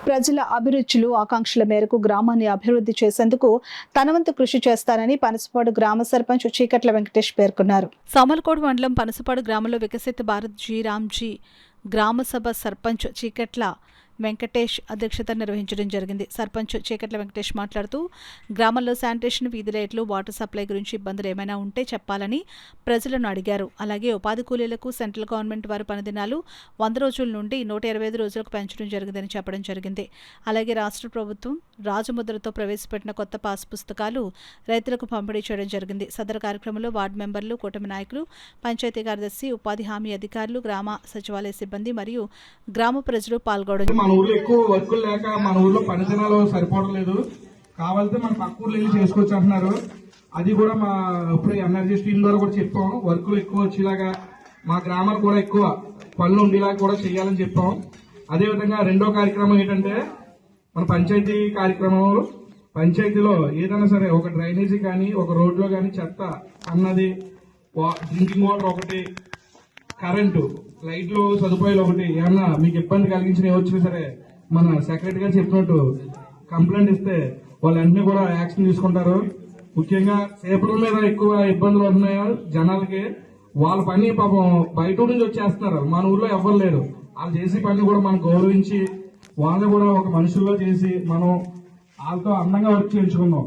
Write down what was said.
ప్రజల అభిరుచులు ఆకాంక్షల మేరకు గ్రామాన్ని అభివృద్ధి చేసేందుకు తన వంతు కృషి చేస్తానని పనసపాడు గ్రామ సర్పంచ్ చీకట్ల వెంకటేష్ పేర్కొన్నారు. సామలకోడు మండలం పనసపాడు గ్రామంలో వికసిత భారత్ జీ రామ్జీ గ్రామ సభ సర్పంచ్ చీకట్ల వెంకటేష్ అధ్యక్షత నిర్వహించడం జరిగింది. సర్పంచ్ చీకట్ల వెంకటేష్ మాట్లాడుతూ గ్రామంలో శానిటేషన్, వీధి లైట్లు, వాటర్ సప్లై గురించి ఇబ్బందులు ఏమైనా ఉంటే చెప్పాలని ప్రజలను అడిగారు. అలాగే ఉపాధి కూలీలకు సెంట్రల్ గవర్నమెంట్ వారి పనిదినాలు 100 రోజుల నుండి 125 రోజులకు పెంచడం జరిగిందని చెప్పడం జరిగింది. అలాగే రాష్ట్ర ప్రభుత్వం రాజముద్రతో ప్రవేశపెట్టిన కొత్త పాస్ పుస్తకాలు రైతులకు పంపిణీ చేయడం జరిగింది. సదరు కార్యక్రమంలో వార్డు మెంబర్లు, కూటమి నాయకులు, పంచాయతీ కార్యదర్శి, ఉపాధి హామీ అధికారులు, గ్రామ సచివాలయ సిబ్బంది మరియు గ్రామ ప్రజలు పాల్గొనడం. మన ఊర్లో ఎక్కువ వర్కులు లేక మన ఊర్లో పనిదినాలు సరిపోవడం లేదు. కావాలంటే మన పక్క ఊర్లో వెళ్ళి చేసుకోవచ్చు అంటున్నారు. అది కూడా మా ఇప్పుడు ఎన్ఆర్జీ స్టీమ్ ద్వారా కూడా చెప్పాం. వర్కులు ఎక్కువ వచ్చేలాగా మా గ్రామాలు కూడా ఎక్కువ పనులు ఉండేలాగా కూడా చేయాలని చెప్పాం. అదేవిధంగా రెండో కార్యక్రమం ఏంటంటే మన పంచాయతీ కార్యక్రమంలో పంచాయతీలో ఏదైనా సరే ఒక డ్రైనేజీ కానీ ఒక రోడ్లో కానీ చెత్త అన్నది, డ్రింకింగ్ వాటర్ ఒకటి, కరెంటు, లైట్లు సదుపాయాలు ఒకటి ఏమన్నా మీకు ఇబ్బంది కలిగించిన వచ్చినా సరే మన సెక్రటరీ గారు చెప్పినట్టు కంప్లైంట్ ఇస్తే వాళ్ళు అన్ని కూడా యాక్షన్ తీసుకుంటారు. ముఖ్యంగా సేపల మీద ఎక్కువ ఇబ్బందులు ఉన్నాయో జనాలకి, వాళ్ళ పని పాపం బయట నుంచి వచ్చేస్తున్నారు. మన ఊర్లో ఎవరు లేరు. వాళ్ళు చేసే పని కూడా మనం గౌరవించి వాళ్ళని కూడా ఒక మనుషుల్లో చేసి మనం వాళ్ళతో అందంగా వర్క్ చేయించుకుందాం.